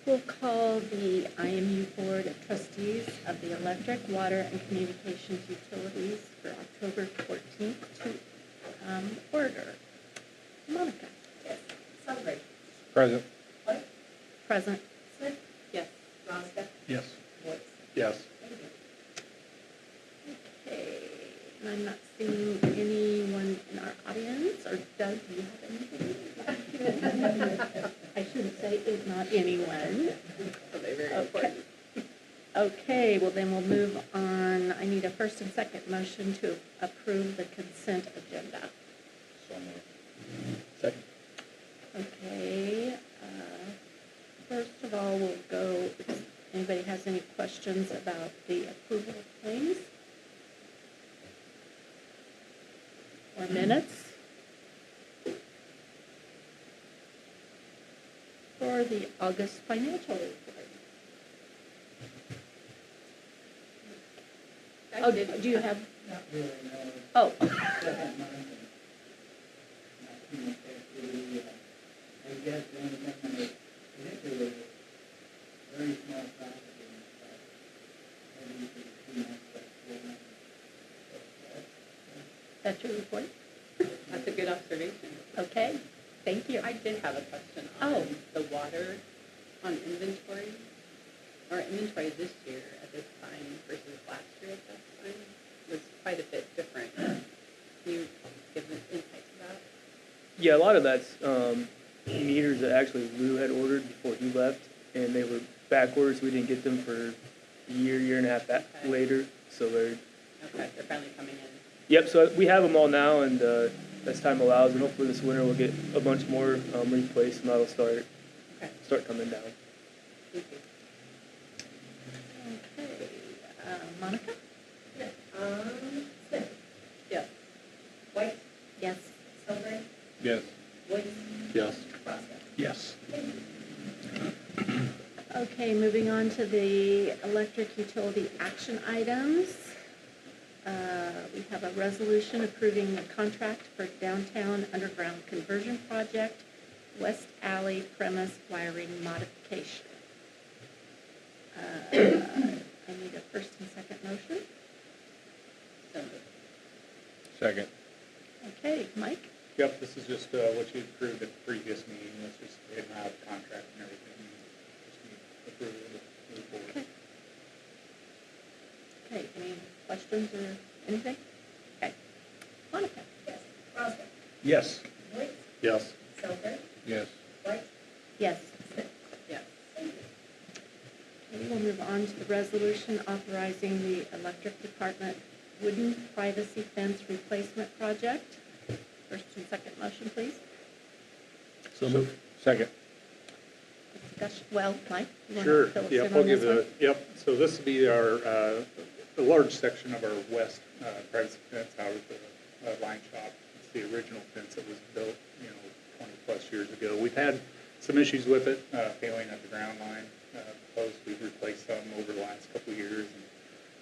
We'll call the IMU Board of Trustees of the Electric, Water, and Communications Utilities for October 14th to order. Monica? Yes. Celebrate. Present. White? Present. Smith? Yes. Roscoe? Yes. Woods? Yes. Thank you. Okay, and I'm not seeing anyone in our audience, or Doug, do you have anything? I shouldn't say it, not anyone. So they're very Okay. important. Okay, well then we'll move on. I need a first and second motion to approve the consent agenda. So moved. Second. Okay, first of all, we'll go, if anybody has any questions about the approval of claims or minutes for the August financial report. Oh, do you have? Not really, no. Oh, Second month and not too much activity. I guess the only thing I think there was a very small profit in this, maybe for 2 months, but 4 months. that's your report? That's a good observation. Okay, thank you. I did have a question Oh. on the water, on inventory. Our inventory this year at this time versus last year at this time was quite a bit different. Can you give us insight to that? Yeah, a lot of that's meters that actually Lou had ordered before he left, and they were back orders. We didn't get them for a year and a half later. So they're Okay, they're finally coming in. yep. So we have them all now, and as time allows, and hopefully this winter we'll get a bunch more replaced, and that'll Okay, start coming down. thank you. Okay, Monica? Yes. Smith? Yes. White? Yes. Celebrate? Yes. Woods? Yes. Roscoe? Yes. Thank you. Okay, moving on to the electric utility action items. We have a resolution approving the contract for downtown underground conversion project, West Alley premise wiring modification. I need a first and second motion. So moved. Second. Okay, Mike? Yep, this is just what you approved at the previous meeting. This just didn't have a contract and everything. Just need approval to move forward. Okay. Okay, any questions or anything? Okay. Monica? Yes. Roscoe? Yes. Woods? Yes. Celebrate? Yes. White? Yes. Smith? Yes. Thank you. Okay, we'll move on to the resolution authorizing the electric department wooden privacy fence replacement project. First and second motion, please. So moved. Second. Discussion, well, Mike, you want Sure, to fill us yep, in I'll on give this one? yep, so this will be our, a large section of our west privacy fence out of the line shop. It's the original fence that was built, 20-plus years ago. We've had some issues with it, failing at the ground line post. We've replaced some over the last couple of years. And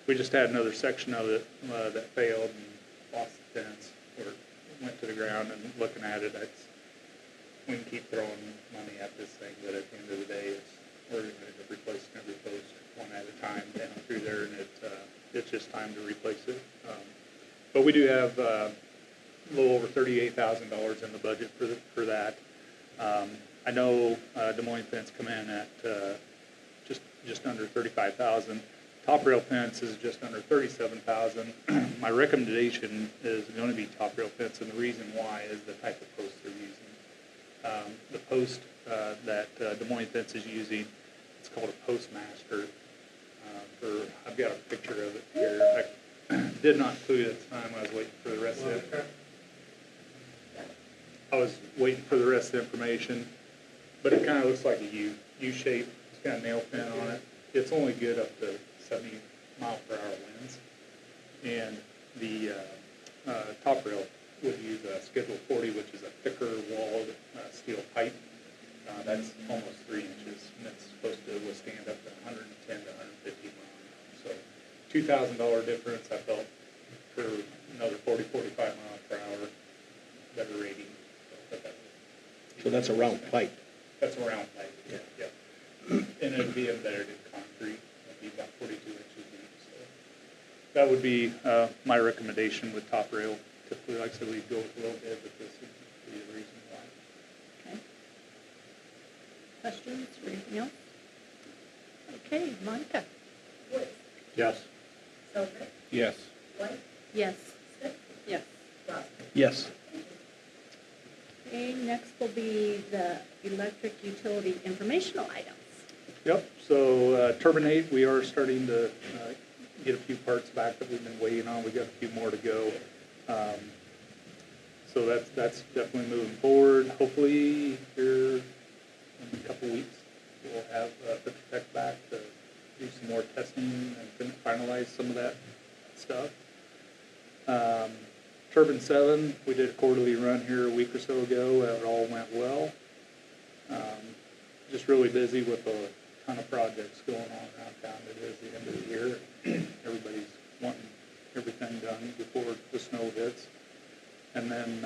we just had another section of it that failed and lost the fence, or went to the ground, and looking at it, we can keep throwing money at this thing, but at the end of the day, we're going to end up replacing every post one at a time down through there, and it's just time to replace it. But we do have a little over $38,000 in the budget for that. I know Des Moines Fence come in at just under $35,000. Top rail fence is just under $37,000. My recommendation is going to be top rail fence, and the reason why is the type of post they're using. The post that Des Moines Fence is using, it's called a Postmaster. I've got a picture of it here. I did not include it at the time. I was waiting for the rest of it. I was waiting for the rest of the information, but it kind of looks like a U shape. It's got a nail pin on it. It's only good up to 70 mile per hour winds, and the top rail would use a Schedule 40, which is a thicker walled steel pipe. That's almost 3 inches, and it's supposed to withstand up to 110 to 150 miles. So $2,000 difference, I felt, for another 40, 45 miles per hour, better rating. So So that's a round pipe. That's a round pipe. Yeah. Yeah. And it'd be embedded in concrete, it'd be about 42 inches deep, so. That would be my recommendation with top rail. Typically, like I said, we'd go with a little bit, but this would be the reason why. Okay. Questions or anything else? Okay, Monica? Woods, Yes. Selkirk, Yes. White, Yes. Yes. Roscoe. Yes. Okay, next will be the electric utility informational items. Yep, so Turbinate, we are starting to get a few parts back that we've been waiting on. We got a few more to go. So that's definitely moving forward. Hopefully here in a couple weeks, we'll have the tech back to do some more testing and finalize some of that stuff. Turbine 7, we did a quarterly run here a week or so ago. It all went well. Just really busy with a ton of projects going on around town. It is the end of the year. Everybody's wanting everything done before the snow hits. And then,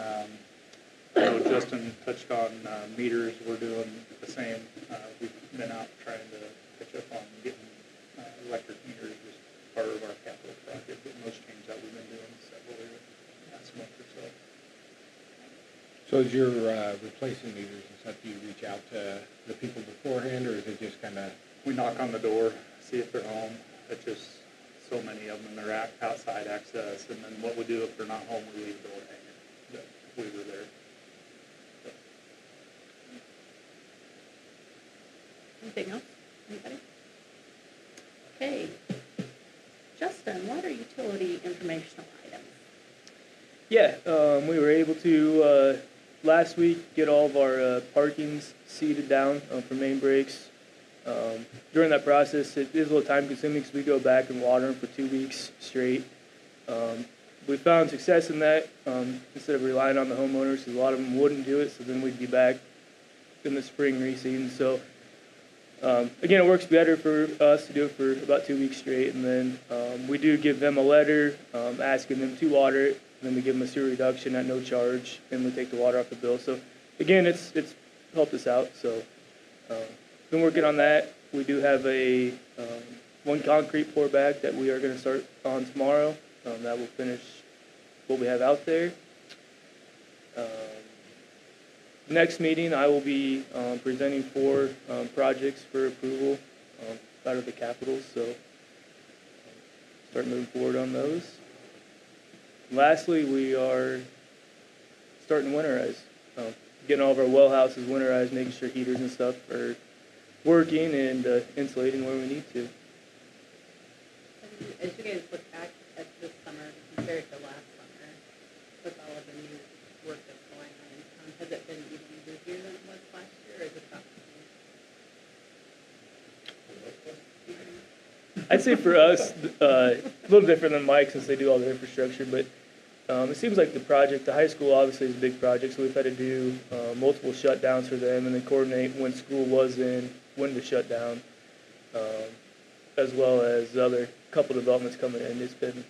I know Justin touched on meters. We're doing the same. We've been out trying to catch up on getting electric meters as part of our capital project, but most change that we've been doing several years, last month or so. So as you're replacing meters and stuff, do you reach out to the people beforehand, or is it just kind of? We knock on the door, see if they're home. It's just so many of them, they're outside access, and then what we do if they're not home, we leave the door hanging, that we were there. So, Anything else? Anybody? Okay. Justin, what are utility informational items? Yeah, we were able to, last week, get all of our parkings seeded down for main breaks. During that process, it is a little time consuming because we go back and water them for 2 weeks straight. We found success in that instead of relying on the homeowners, because a lot of them wouldn't do it, so then we'd be back in the spring reseason. So again, it works better for us to do it for about 2 weeks straight, and then we do give them a letter asking them to water it, and then we give them a sewer reduction at no charge, and we take the water off the bill. So again, it's helped us out. So been working on that. We do have a one concrete pour back that we are going to start on tomorrow. That will finish what we have out there. Next meeting, I will be presenting 4 projects for approval out of the capitals, so start moving forward on those. Lastly, we are starting to winterize, getting all of our well houses winterized, making sure heaters and stuff are working and insulating where we need to. As you guys look back at this summer compared to last summer, with all of the new work that's going on in town, has it been even busier than it was last year, or is it about the same? I'd say for us, a little different than Mike since they do all the infrastructure, but it seems like the high school obviously is a big project, so we've had to do multiple shutdowns for them and then coordinate when school was in, when to shut down, as well as the other couple developments coming in. It's been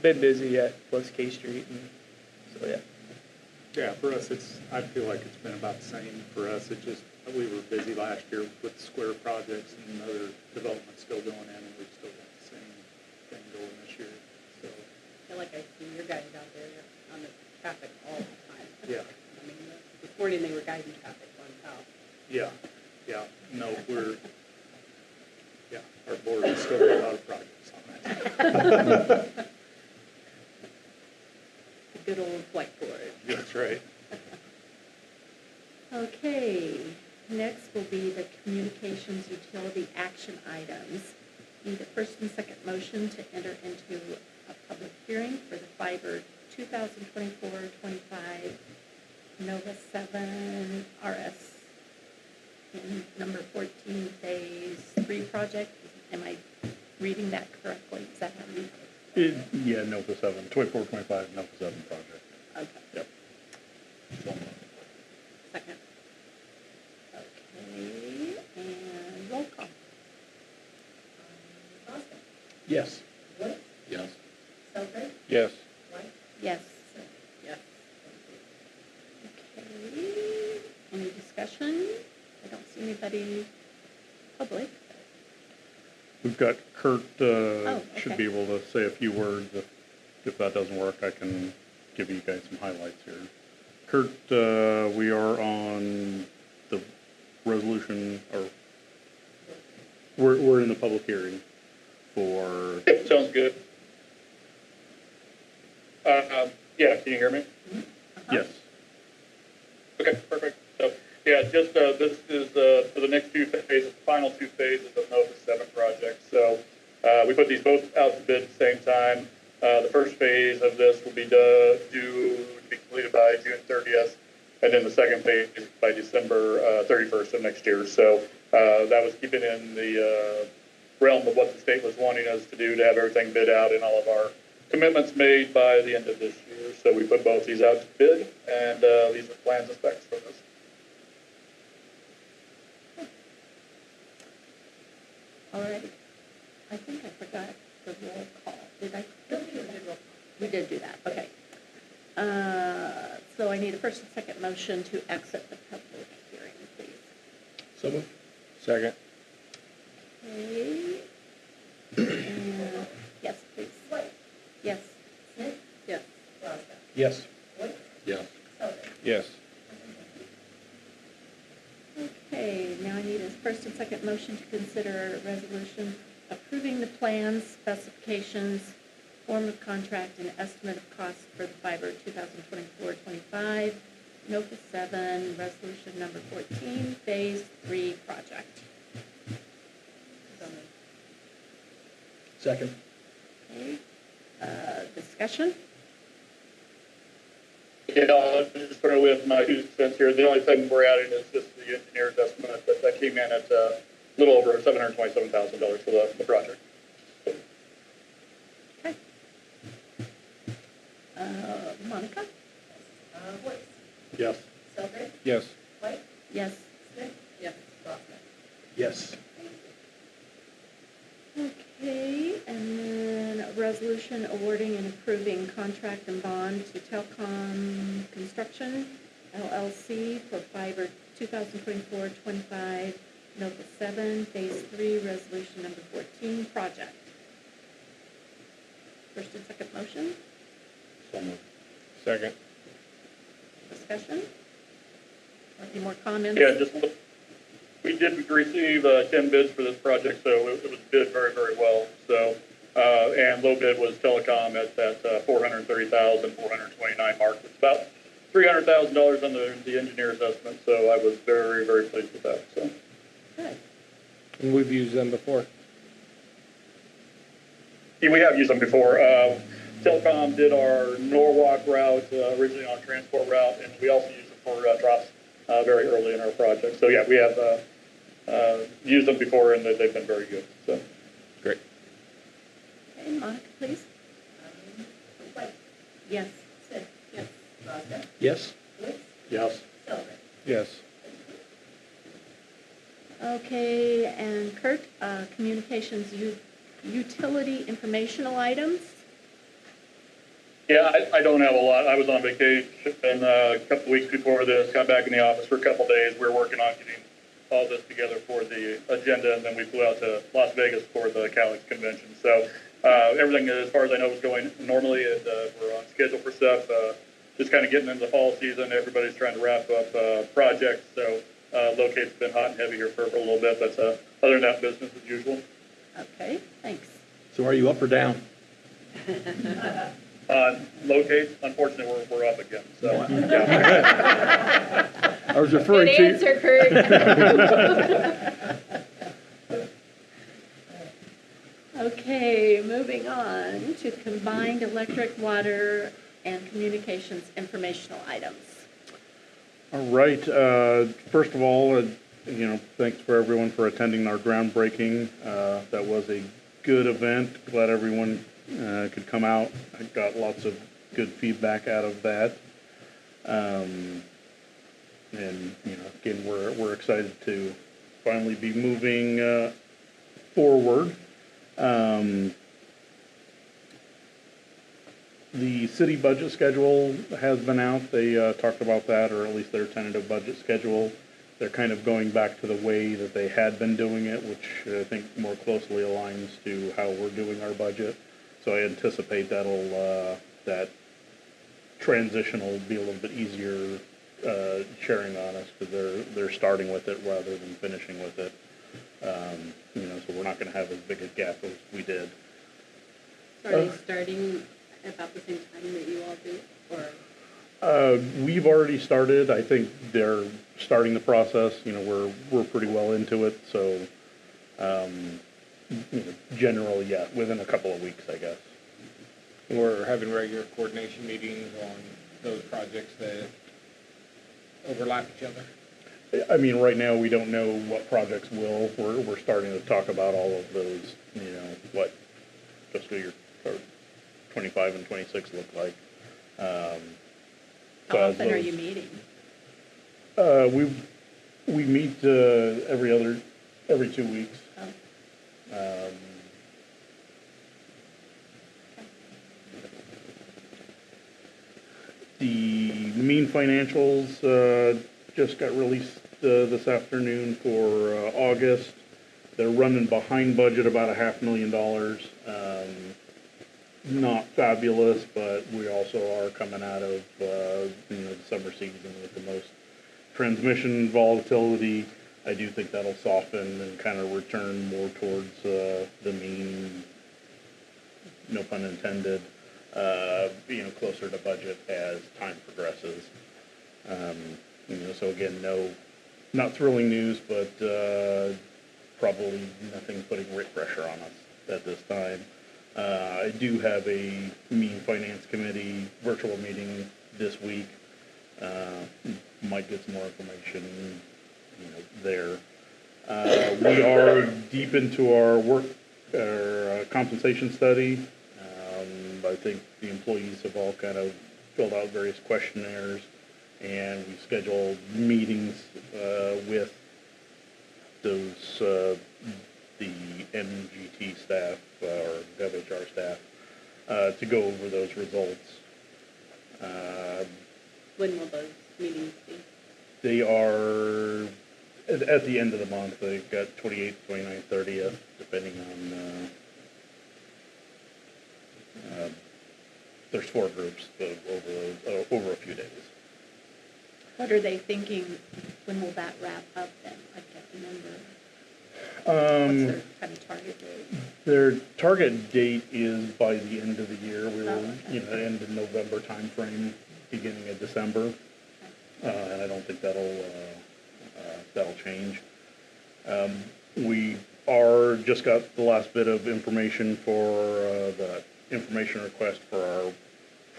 busy, yeah, plus K Street, and so yeah. Yeah, for us, I feel like it's been about the same for us. It just, we were busy last year with square projects and other developments still going in, and we've still got the same thing going this year, so. I feel like I see your guys out there on the traffic all the time. Yeah. I mean, this morning they were guiding traffic going south. Yeah, no, our board has still got a lot of projects on that. The good old whiteboard. That's right. Okay, next will be the communications utility action items. Need a first and second motion to enter into a public hearing for the fiber 2024-25 Nova 7 RS in number 14 phase 3 project. Am I reading that correctly? Is that how you? Yeah, NOFA 7, 24-25 NOFA 7 project. Okay. Yep. Second. Okay, and roll call. Roscoe, Yes. Woods, Yes. Selkirk, Yes. White, Yes. Yes. Okay, any discussion? I don't see anybody public. We've got Kurt, should okay. be able to say a few words. If that doesn't work, I can give you guys some highlights here. Kurt, we are on the resolution, or we're in the public hearing for. Sounds good. Yeah, can you hear me? Yes. Okay, perfect. So, yeah, just, this is, for the next two phases, final two phases of NOVA 7 project. So, we put these both out to bid at the same time. The first phase of this will be due to be completed by June 30th, and then the second phase by December 31st of next year. So, that was keeping in the realm of what the state was wanting us to do, to have everything bid out and all of our commitments made by the end of this year. So we put both these out to bid, and these are plans and specs for this. All right. I think I forgot the roll call. Did I? We did do that, okay. So I need a first and second motion to exit the public hearing, please. So moved. Second. Okay. And, yes, please. White, Yes. Smith, Yes. Roscoe. Yes. Woods, Yes. Felder. Yes. Okay, now I need a first and second motion to consider a resolution approving the plans, specifications, form of contract, and estimate of costs for the fiber 2024-25, NOFA 7, resolution number 14, phase 3 project. So moved. Second. Okay, discussion? Yeah, I'll just throw with my 2 cents here. The only thing we're adding is just the engineer's estimate that came in at a little over $727,000 for the project. Okay. Monica? Woods, Yes. Felder, Yes. White, Yes. Smith, Yes. Roscoe. Yes. Okay, and then a resolution awarding and approving contract and bond to Telcom Construction LLC for fiber 2024-25, NOFA 7, phase 3, resolution number 14 project. First and second motion, So moved. Second. discussion? Any more comments? Yeah, just, we did receive 10 bids for this project, so it was bid very, very well. So, and low bid was Telecom at that $430,429 mark. It's about $300,000 on the engineer's estimate, so I was very, very pleased with that, so. Good. And we've used them before. Yeah, we have used them before. Telecom did our Norwalk route, originally on transport route, and we also used them for drops very early in our project. So yeah, we have used them before, and they've been very good. So Great. Okay, Monica, please. White, Yes. Smith, Yes. Roscoe. Yes. Woods, Yes. Felder. Yes. Okay, and Kurt, communications utility informational items? yeah, I don't have a lot. I was on vacation a couple weeks before this. Got back in the office for a couple days. We were working on getting all this together for the agenda, and then we flew out to Las Vegas for the Calix convention. So everything, as far as I know, is going normally, and we're on schedule for stuff. Just kind of getting into the fall season. Everybody's trying to wrap up projects. So locate's been hot and heavy here for a little bit, but other than that, business as usual. Okay, thanks. So are you up or down? Locate, unfortunately, we're up again. So I was referring Good to. answer, Kurt. Okay, moving on to combined electric, water, and communications informational items. All right. First of all, thanks for everyone for attending our groundbreaking. That was a good event. Glad everyone could come out. I got lots of good feedback out of that. And again, we're excited to finally be moving forward. The city budget schedule has been out. They talked about that, or at least their tentative budget schedule. they're kind of going back to the way that they had been doing it, which I think more closely aligns to how we're doing our budget. So I anticipate that transition will be a little bit easier sharing on us, because they're starting with it rather than finishing with it. So we're not going to have as big a gap as we did. So are they starting about the same time that you all do, or? We've already started. I think they're starting the process. We're pretty well into it. So, generally, yeah, within a couple of weeks, I guess. We're having regular coordination meetings on those projects that overlap each other. I mean, right now, we don't know what projects will. We're starting to talk about all of those, what fiscal year 25 and 26 look like. How often are you meeting? We meet every 2 weeks. Oh. The mean financials just got released this afternoon for August. They're running behind budget about $500,000. Not fabulous, but we also are coming out of the summer season with the most transmission volatility. I do think that'll soften and kind of return more towards the mean, no pun intended, closer to budget as time progresses. So again, not thrilling news, but probably nothing putting great pressure on us at this time. I do have a mean finance committee virtual meeting this week. Might get some more information, there. We are deep into our compensation study. I think the employees have all kind of filled out various questionnaires, and we've scheduled meetings with those the MGT staff or WHR staff to go over those results. When will those meetings be? They are at the end of the month. They've got 28th, 29th, 30th, depending on. There's 4 groups over a few days. What are they thinking? When will that wrap up then? I can't remember. What's their kind of target date? Their target date is by the end of the year. We will, Okay. end of November timeframe, beginning of December, and I don't think that'll change. We just got the last bit of information for the information request for our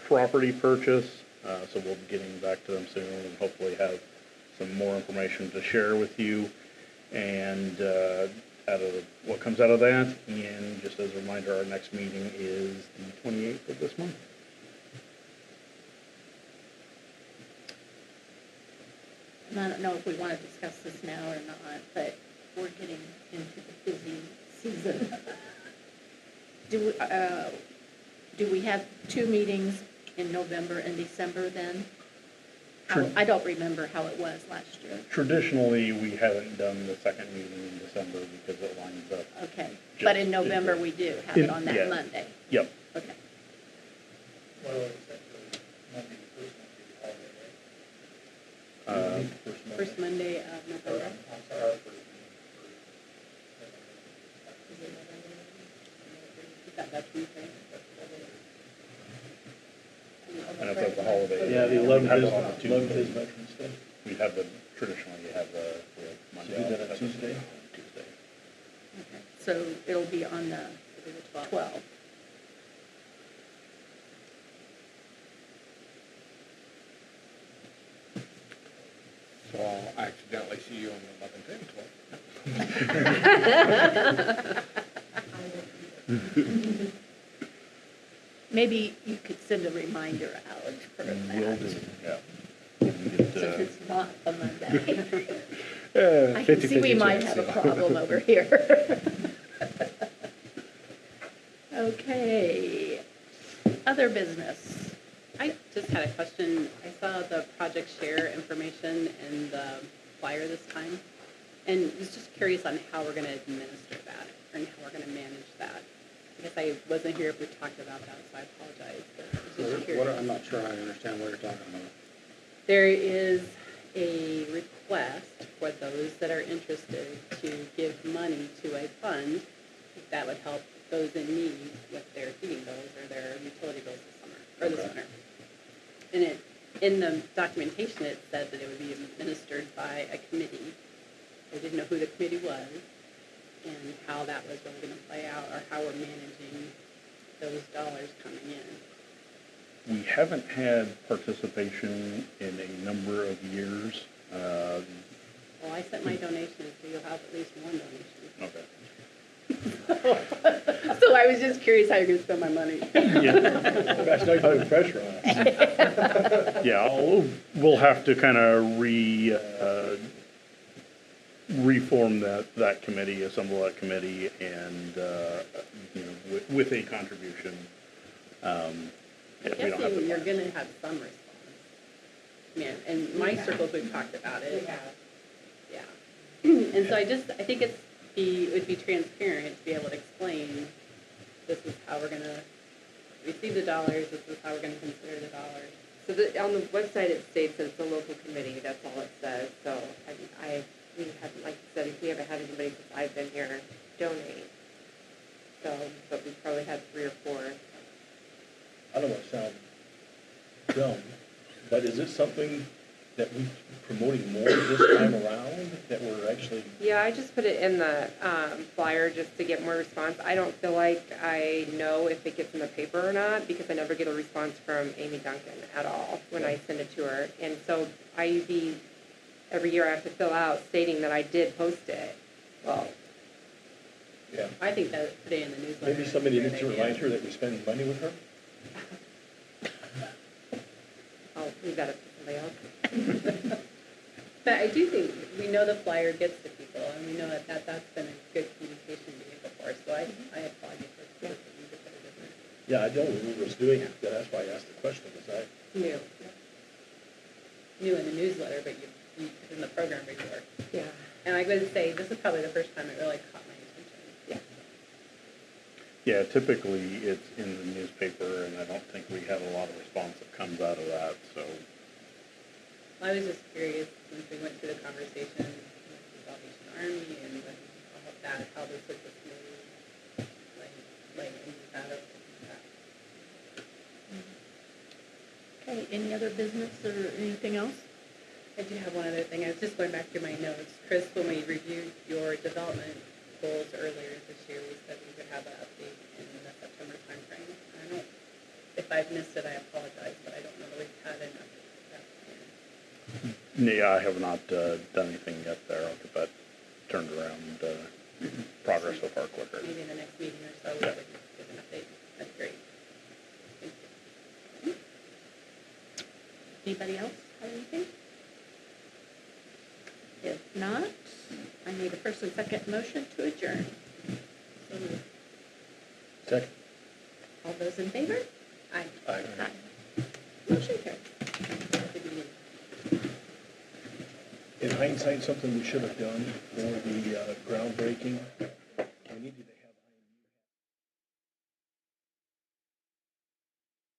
property purchase, so we'll be getting back to them soon and hopefully have some more information to share with you. And out of what comes out of that, and just as a reminder, our next meeting is the 28th of this month. And I don't know if we want to discuss this now or not, but we're getting into the busy season. Do we have 2 meetings in November and December then? I don't remember how it was last year. Traditionally, we haven't done the second meeting in December because it lines up. Okay, but in November we do have it on that Yeah. Monday. Yep. Okay. Well, except for Monday, the first Monday, holiday, right? First Monday of November? I'm sorry, our first Is it November? Is that Veterans Day? And if that's a holiday. Yeah, the we 11th have is, it on a Tuesday. 11th is Veterans Day. Traditionally, you have the Monday. So do that off, on Tuesday? Tuesday. Okay, so it'll be on the It'll be the 12th. 12th. So I'll accidentally see you on the 11th and 12th. Maybe you could send a reminder out for that. Will do, yeah. Since it's not a Monday. I can 50/50 see we might chance, have a yeah. problem over here. Okay, other business. I just had a question. I saw the project share information in the flyer this time. And was just curious on how we're gonna administer that, and how we're gonna manage that. I guess I wasn't here if we talked about that, so I apologize, but I was just curious. I'm not sure I understand what you're talking about. There is a request for those that are interested to give money to a fund that would help those in need with their heating bills or their utility bills this summer, or this winter. And in the documentation, it said that it would be administered by a committee. I didn't know who the committee was and how that was really gonna play out, or how we're managing those dollars coming in. We haven't had participation in a number of years. Well, I sent my donation, so you'll have at least one donation. Okay. So I was just curious how you're gonna spend my money. That's not putting pressure on us. Yeah, we'll have to kind of reform that committee, assemble that committee, and, with a contribution. I guess you're gonna have some response. Man, in my circles, we've talked about it. We have. Yeah. And so I think it would be transparent to be able to explain, this is how we're gonna receive the dollars, this is how we're gonna consider the dollars. So on the website, it states that it's a local committee, that's all it says, so, we haven't, like you said, we haven't had anybody since I've been here donate. So, but we probably had 3 or 4. I don't want to sound dumb, but is it something that we're promoting more this time around, that we're actually? Yeah, I just put it in the flyer just to get more response. I don't feel like I know if it gets in the paper or not, because I never get a response from Amy Duncan at all when I send it to her. And so every year I have to fill out stating that I did post it. Wow. Yeah. I think that put it in the newsletter. Maybe somebody needs to remind her that we spend money with her? I'll leave that up to somebody else. But I do think, we know the flyer gets to people, and we know that that's been a good communication vehicle for us, so I applaud you for it. Yeah, I know who was doing it, that's why I asked the question, because New in the newsletter, but you put in the program report. Yeah. And I would say, this is probably the first time it really caught my attention. Yeah, typically it's in the newspaper, and I don't think we have a lot of response that comes out of that, so. I was just curious, since we went through the conversation with the Salvation Army and with all of that, how this was just moved, like into that or something like that. Okay, any other business or anything else? I do have one other thing. I was just going back through my notes. Chris, when we reviewed your development goals earlier this year, we said we would have an update in the September timeframe. I don't, if I've missed it, I apologize, but I don't know that we've had an update for that plan. Yeah, I have not done anything yet there. I'll get that turned around, progress so far quicker. Maybe in the next meeting or so, we would give an update. That's great. Thank you. Anybody else have anything? If not, I need a first and second motion to adjourn. So moved. Second. All those in favor? Aye. Aye. Motion carried. Good meeting. In hindsight, something we should have done for the groundbreaking, we needed